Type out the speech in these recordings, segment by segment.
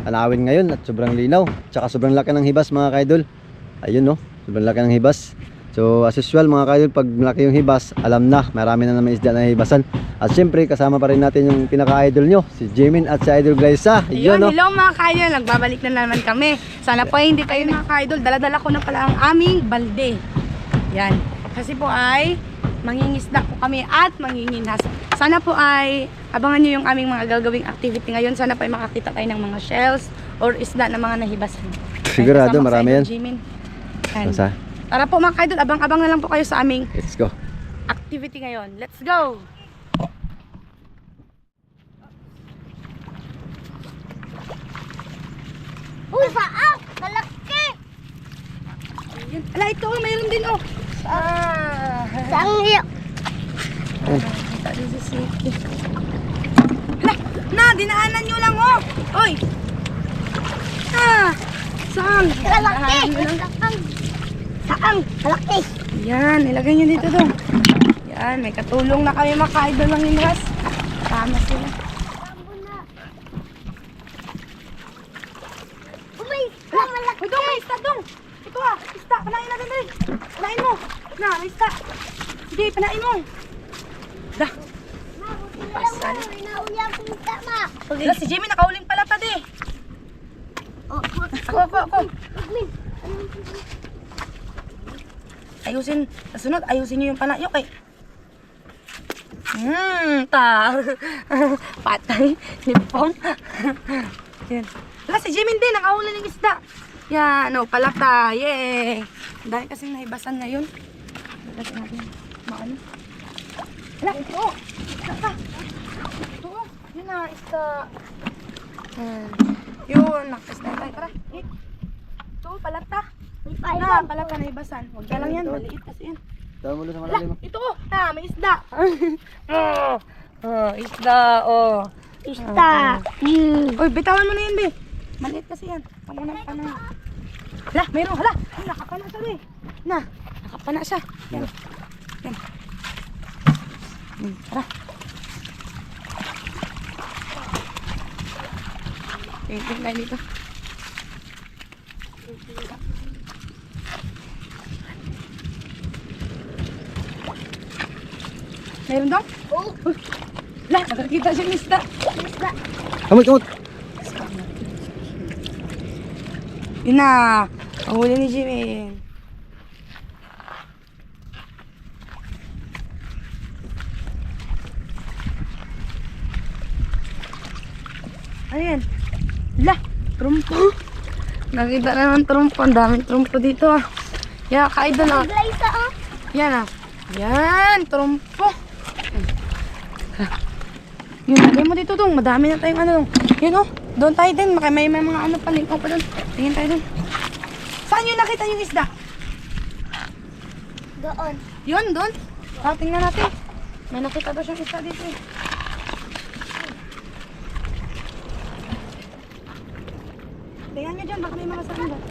tanawin ngayon at sobrang linaw. Tsaka sobrang laki ng hibas mga kaidol. Ayun no, sobrang laki ng hibas. So as usual mga kaidol, pag malaki yung hibas, alam na, marami na naman isda na hibasan. At syempre kasama pa rin natin yung pinaka-idol nyo, si Jimin at si Idol Glyza. Ayun, No? hello mga ka-idol, nagbabalik na naman kami. Sana po ay hindi tayo mga ka-idol, dala-dala ko na pala ang aming balde. Yan, kasi po ay mangingisda po kami at manginginas. Sana po ay abangan nyo yung aming mga gagawing activity ngayon. Sana po ay makakita tayo ng mga shells or isda na mga nahibasan. Sigurado marami yan. Jimin. Yan. Basta. Tara po mga ka-idol, abang-abang na lang po kayo sa aming Let's go. activity ngayon. Let's go! Uy, saan? Malaki! Yan. Ala, ito, mayroon din oh. Saan iyo? Hala, na, dinaanan nyo lang oh. Oy. Saan? Malaki! Dinaanan nyo lang. Saan? Malaki! Yan, ilagay nyo dito dong. Yan, may katulong na kami mga ka-idol ng Imras. Tama sila. Malaki! Uy, dong, may isda dong. Ito ah, isda, panain natin dali. Panain mo. Na, may isda. Sige, panain mo. Dah. Pasan. Nauli ang pinta, ma! Hala, si Jimmy nakauling pala pa di. Ako. Ayusin, sa sunod, ayusin nyo yung panayok eh. Patay, nipong. Yan. Wala, si Jimin din, nakahuli ng isda. Yan, no, palata, yay. Dahil kasing nahibasan ngayon. Kasi natin, maano. Wala, ito. Ito. Ito, yun na, isda. Yun, nakasda tayo. Tara, ito, palata. Na, palata nahibasan. Huwag ka lang yan, maliit kasi yan. Tawa mo sa Wala, malalim. ito, may isda. Isda, Ista! Uy, bitawan mo na yan, be. Maliit kasi yan. Pag mo ng panay. Hala, mayroon. Hala, ay, nakapana siya, be. Na, nakapana siya. Yan. Yan. Tara. Tingin tayo dito. Meron daw? Oo! Hala, nakakita siya ng isda. Isda! Kamot. Yun na. Ang huli ni Jimmy. Ayan. Hala, trumpo. Nakita naman trumpo. Ang daming trumpo dito ah. Yeah, ka-idol ah. Glyza, oh! Yan ah. Yan, trumpo. Yun, lagay mo dito dong. Madami na tayong ano dong. Yun oh, doon tayo din. May mga ano pa, link pa doon. Tingin tayo doon. Saan yun nakita yung isda? Doon. Yun, doon. Tingnan natin. May nakita daw siyang isda dito eh. Tingnan nyo dyan, baka may mga saan doon.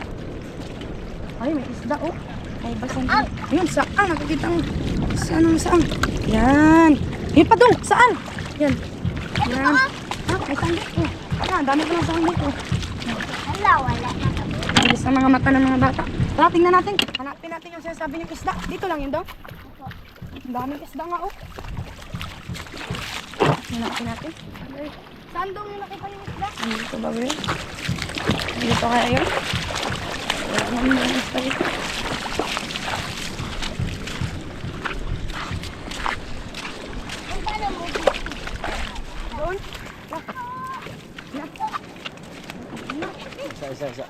Ay, may isda oh. Ay, basan doon. Ayun, saan? Nakikita ang saan. Yan. Yun pa dong, saan? Yan. Yan. May saan dito. Ang dami ko lang saan dito. Hala, wala na. Bilis ang mga mata ng mga bata. Tara, tingnan natin. Hanapin natin yung sinasabi ng isda. Dito lang yun daw. Ang daming isda nga oh. Hanapin natin. Saan daw yung nakita yung isda? Dito ba ba yun? Dito kaya yun? Wala naman yung isda dito. Doon? Isa.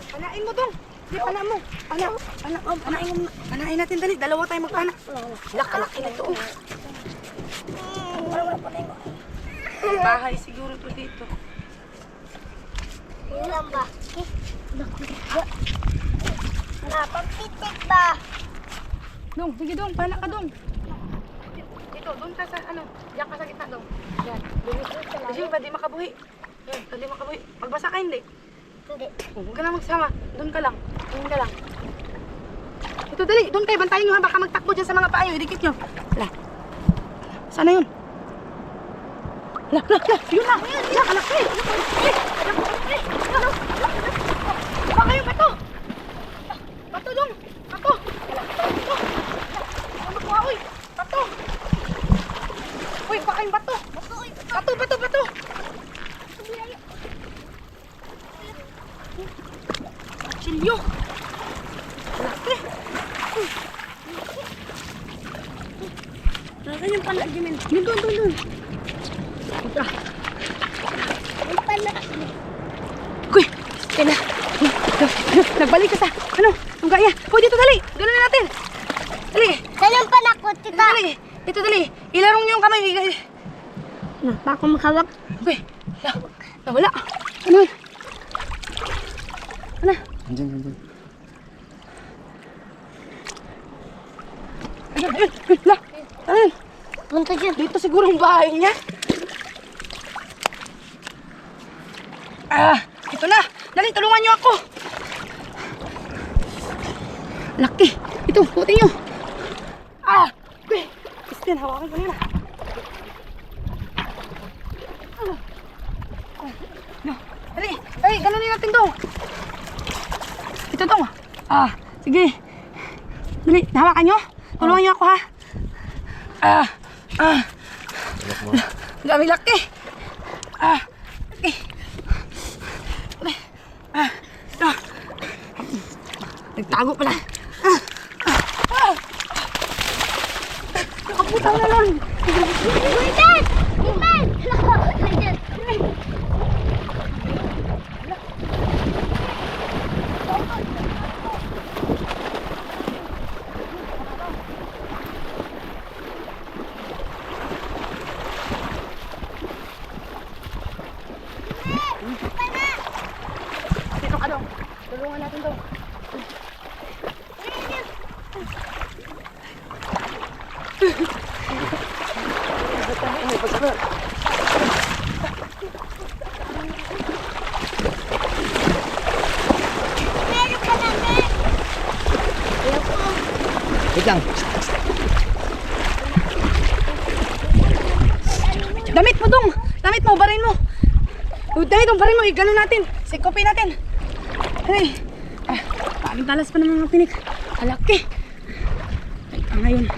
Panain mo dong. Di, pana mo. Panain natin dali. Dalawa tayo magpana. Laki na ito. Bahay siguro to dito. Ilan ba? Pampitik ba? Dong, sige dong. Pana ka dong. Dito, doon ka sa ano. Diyan ka sa gitna dong. Yan. Kasi pwede makabuhi. Yan, pwede makabuhi. Magbasa ka hindi. Hindi. Huwag ka na magsama. Doon ka lang. Doon ka lang. Ito dali. Doon kayo. Bantayan nyo ha. Baka magtakbo dyan sa mga paayo. Idikit nyo. Wala. Sana yun? La, yun na. La, kalaki. Baka yung bato. Bato dong. Bato. Ano po, uy. Bato. Uy, baka yung bato. Bato. Silyo. Laki. Nasaan yung pala, Jimin? Doon. Ito. Ang pala. Uy, kaya na. Nagbalik ka sa, ang gaya. Uy, dito dali. Gano'n natin. Dali. Saan ang panakot, tita? Dito dali. Ilarong niyo yung kamay. Pa ako makawak. Uy, nawala. Ano? Andyan. Ayun. Punta dyan. Dito siguro yung bahay niya. Ito na. Dali, tulungan niyo ako. Laki. Ito, puti niyo. Okay. Christian, hawakan ko nila. Dali, ganunin natin to. Ito to. Sige. Dali, hawakan niyo. Tulungan niyo ako, ha. Dami laki. Laki. Nagtago pala. Nakaputang na lang. Iman! Nandiyan. Dito ka daw. Tulungan natin daw. Meron pa namin. Wait lang. Damit mo dong. Damit mo, barin mo. Damit mo, barin mo. Igano natin. Sikopin natin. Ay. Paling talas pa ng mga tinik. Alaki. Ay, ngayon.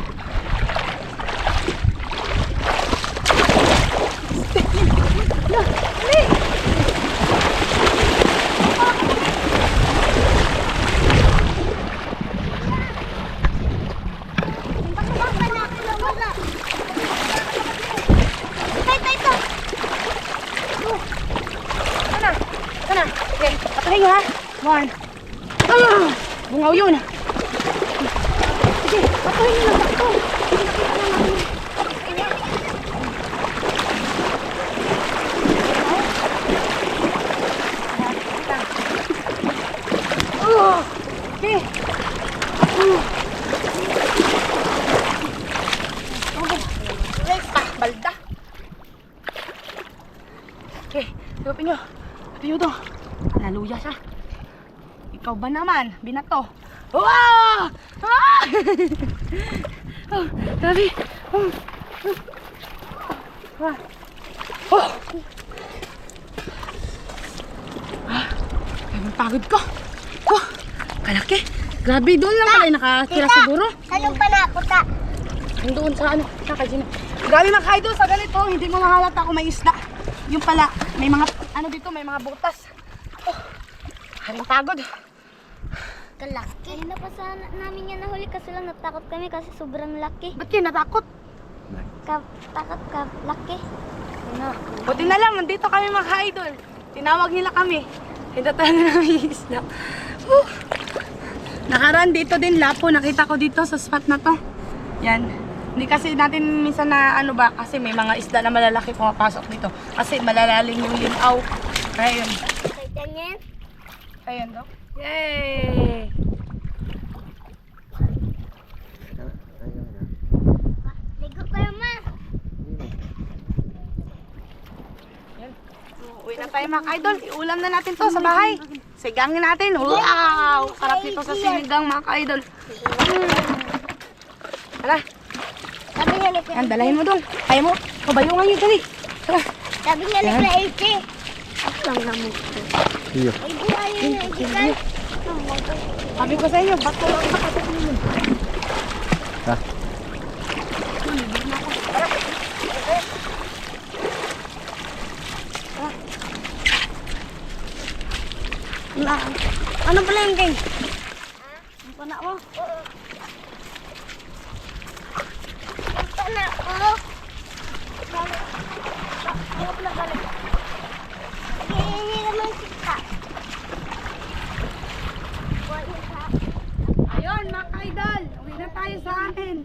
Sana. Okay, patayin nyo ha. 1. Bungaw yun. Sige, patayin nyo lang ito. Okay. Balda. Okay, lupin nyo. Lupin nyo to. Naluya siya. Ikaw ba naman? Binato. Wow! Grabe. Ay, pagod ko. Kalaki. Grabe, doon lang pala nakatira siguro. Saan ang panakot, ta? Doon sa ano, sa kajina. Grabe mga idol, sa ganito, hindi mo mahalata kung may isda. Yung pala, may mga, dito, may mga butas. Haring pagod. Kalaki. Ayun na pa sana namin yan nahuli kasi lang natakot kami kasi sobrang laki. Ba't kayo natakot? Takot ka, laki. Buti na lang, nandito kami mga idol. Tinawag nila kami. Hindi talaga namin isda. Nakaraan dito din, lapo. Nakita ko dito sa spot na to. Yan. Hindi kasi natin minsan na kasi may mga isda na malalaki pumapasok dito. Kasi malalalim yung linaw. Kaya yun. Kaya yan. Ayan daw. Yay! Ligo kayo, ma. Yan. Uwi na tayo mga idol. Iulam na natin to sa bahay. Sigangin natin. Wow! Sarap dito sa sinigang mga idol. Tara. Sabi niya, Yan, dalahin mo dong. Kaya mo. Pabayungan nyo dali. Tara. Sabi nga nila 80. Ako lang naman. Iyo. Ay, buhay na gikan. Sabi ko sa inyo, bato lang kapatid ninyo. Ha? Na, ano pala yung king? Ang pana mo? Ang pana ko? Ano pala galing? Hindi naman kita. Ayun, mga kaidol. Uwi na tayo sa amin.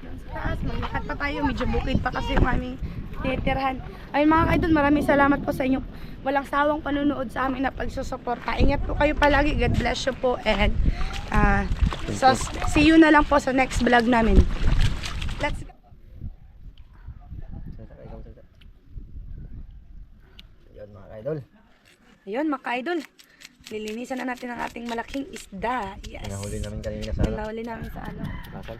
Doon sa taas, maglakad pa tayo. Medyo bukid pa kasi yung aming titirahan. Ayun mga kaidol, maraming salamat po sa inyo. Walang sawang panunood sa amin na pagsusuporta. Ingat po kayo palagi. God bless you po. And so, see you na lang po sa next vlog namin. Let's go. Ayun mga kaidol. Ayun mga kaidol. Lilinisan na natin ang ating malaking isda. Yes. Nahuli namin kanina sa ano. Nahuli namin sa ano. Kasal.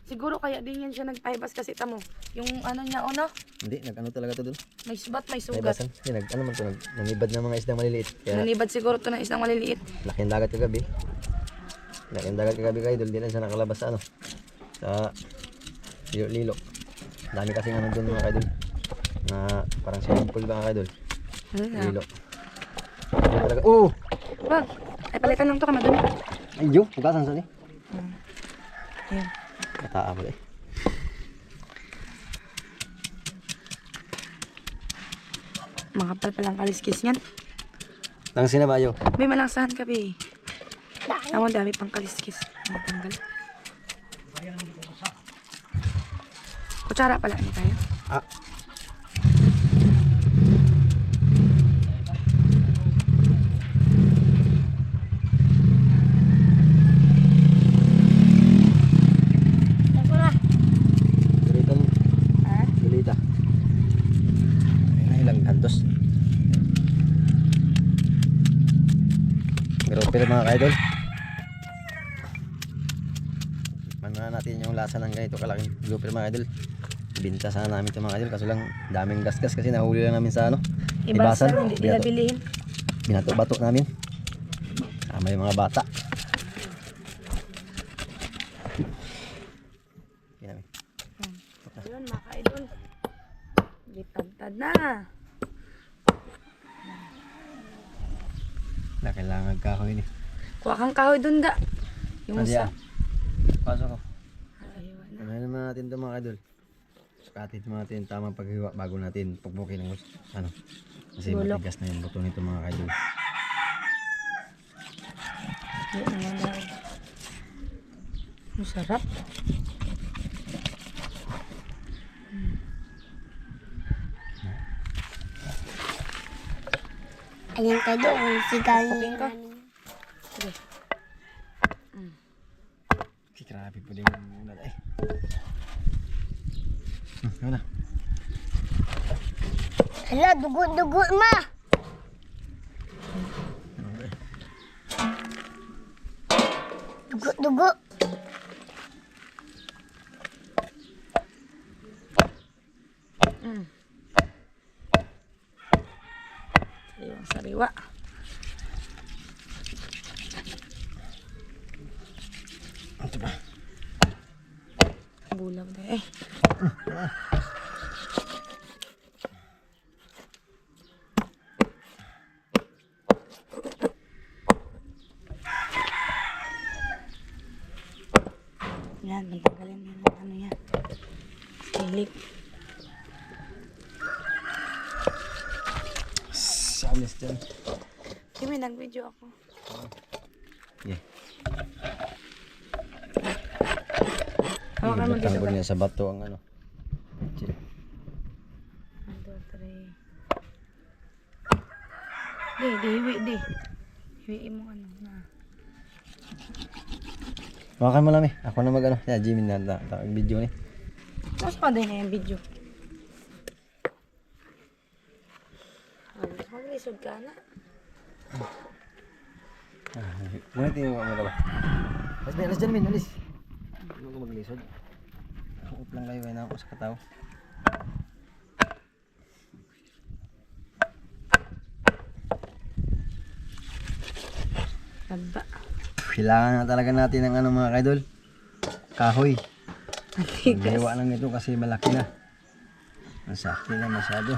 Siguro kaya din yan siya nagpahibas kasi tamo. Yung ano niya, ano? Hindi, nag-ano talaga to dun. May sugat, may May sugat. basan. Hindi, ano man to, nanibad ng mga isdang maliliit. Kaya Nanibad siguro to ng isang maliliit. laking dagat kagabi. Laking dagat kagabi kaidol. Di lang siya nakalabas sa ano. Sa lilo. Dami kasi nga nandun mga kaidol. Na parang swimming pool ba mga kaidol. Lilo. Ayun talaga. Oh! Wag. Ay, palitan lang to kama dun. Ay, yo! Hugasan sa ni. Ayun. Kataa mo eh. Makapal palang kaliskis yan. Nang sinabayo. May malangsahan ka, be. Ako, dami pang kaliskis. Matanggal. Kutsara pala. Ano tayo? Ah. Galitan. Ha? Galita. Ay, ilang hantos. Pero mga kaidol. Tikman na natin yung lasa ng ganito kalaking grouper mga kaidol. Binta sana namin ito mga kaidol. Kaso lang daming gasgas kasi nahuli lang namin sa ano. Ibasan, hindi nila bilihin. Binato-bato namin. Tama yung mga bata. Yan namin. Ayun, mga kaidol. Lipagtad na. Na kailangan kahoy ni. Kuha kang kahoy dun, ga. Yung Andiya. sa... Pasok ko. Ayun. Ano naman natin ito mga kadol. Sukatin natin tamang paghiwa bago natin pukpukin ng ano. Kasi Bulok. matigas na yung buto nito mga kadol. Ayun naman daw. Masarap. Ayan ka doon, sigaw Kupin ka. Sige. Grabe po din yung ulan eh. Ano na? Hala, dugo-dugo ma! Dugo-dugo. Sariwa. Ito ba? Bulag na eh. Yan, matanggalin na ng ano yan. Silip. Samis dyan. Kimi, nag-video ako. Yeah. Hawakan mo dito Tanggol ba? niya sa bato ang ano. 1, 2, 3. Di, hiwi, di. Hiwi mo ano na. Hawakan mo lang eh. Ako na mag ano. Yeah, Jimmy na video ni. Mas pa din na yung video. Maglisod ka na. Ngunit yung ano ba? Alis dyan min, alis. Ano ko maglisod? Suot lang kayo na ako sa kataw. Taba. Kailangan na talaga natin ng ano mga kaidol. Kahoy. Matigas. Gawa lang ito kasi malaki na. Masakit na masyado.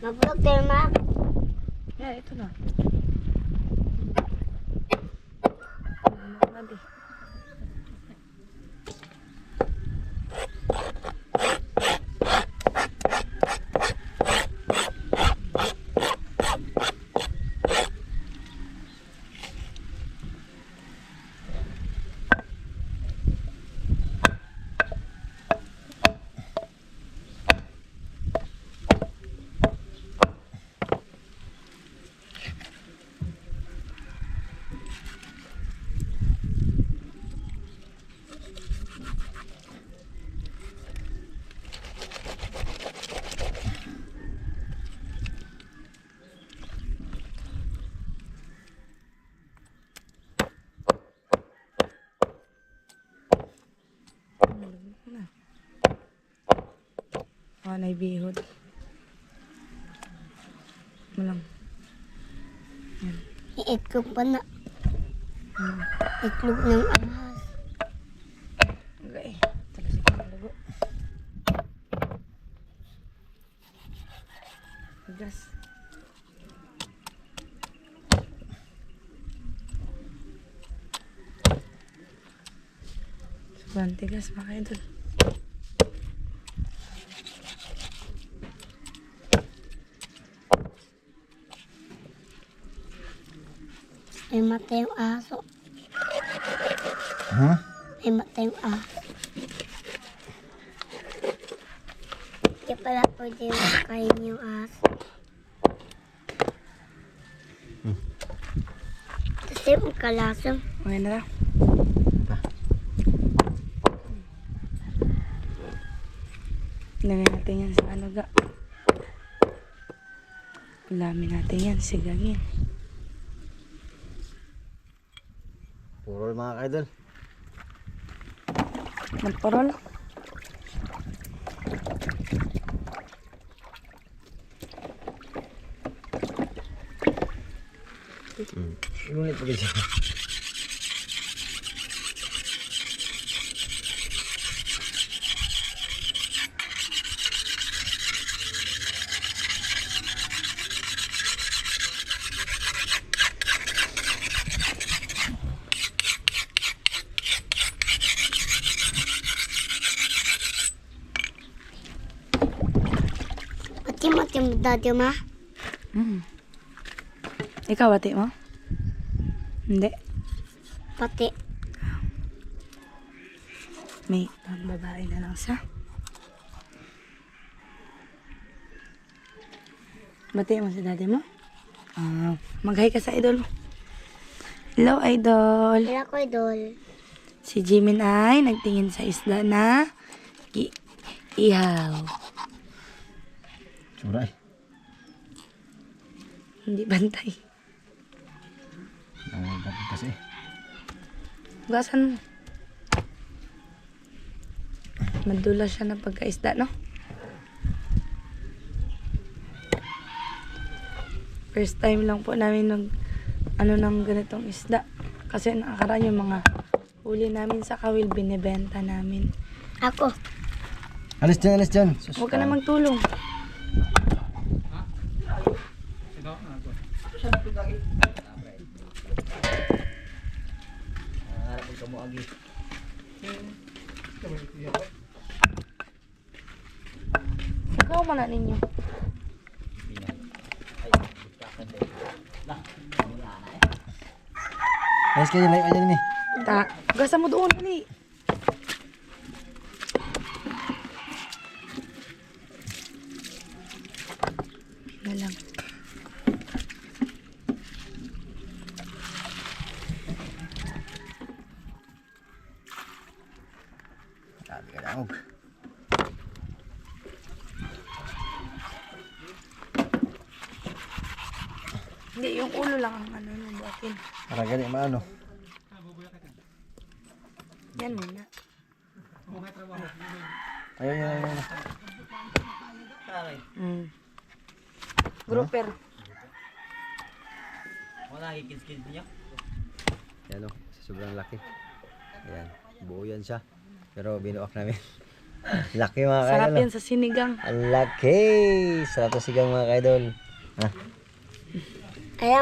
Mabulog tayo, ma. Yeah, ito na. Nabi. Oh, naibihod. Malang. Iitlog pa na. Itlog ng ahas. Okay. Talasik ang lago. Gas. Sobrang tigas mga idol. Ay mata yung aso. Ha? Ay mata yung aso. Kaya pala pwede yung kain yung aso. Kasi yung kalasang. Okay na lang. Ilagay natin yan sa alaga. Ulamin natin yan, sigangin. Puro mga kaidol. Magparol. Inulit pa siya. Mati mo dati ma. Ikaw, ate mo? Hindi. Pati. May babae na lang sa. Bati mo si daddy mo? Mag-hi ka sa idol. Hello, idol. Kaya ko idol. Si Jimin ay nagtingin sa isda na ihaw. Suray. Hindi bantay. Ang dapat kasi. Gasan mo. Madula siya na pagkaisda, no? First time lang po namin ng ganitong isda. Kasi nakakaraan yung mga huli namin sa kawil, binibenta namin. Ako. Alis dyan, alis dyan. Huwag ka na magtulong. Ikaw mana ninyo. Alis kayo, layo aja nih. Ta, gasa mo doon, dali. Na lang. Sabi ka lang. Hindi, yung ulo lang ang ano. buhatin. Para gani maano. Yan muna. Ayun. Grouper. Yan o, sobrang laki. Ayan, buo yan siya. Pero binuak namin. Laki mga Sarap kaidol. yan sa sinigang. Ang laki! Sarap na sigang mga kaidol. Ha? Kaya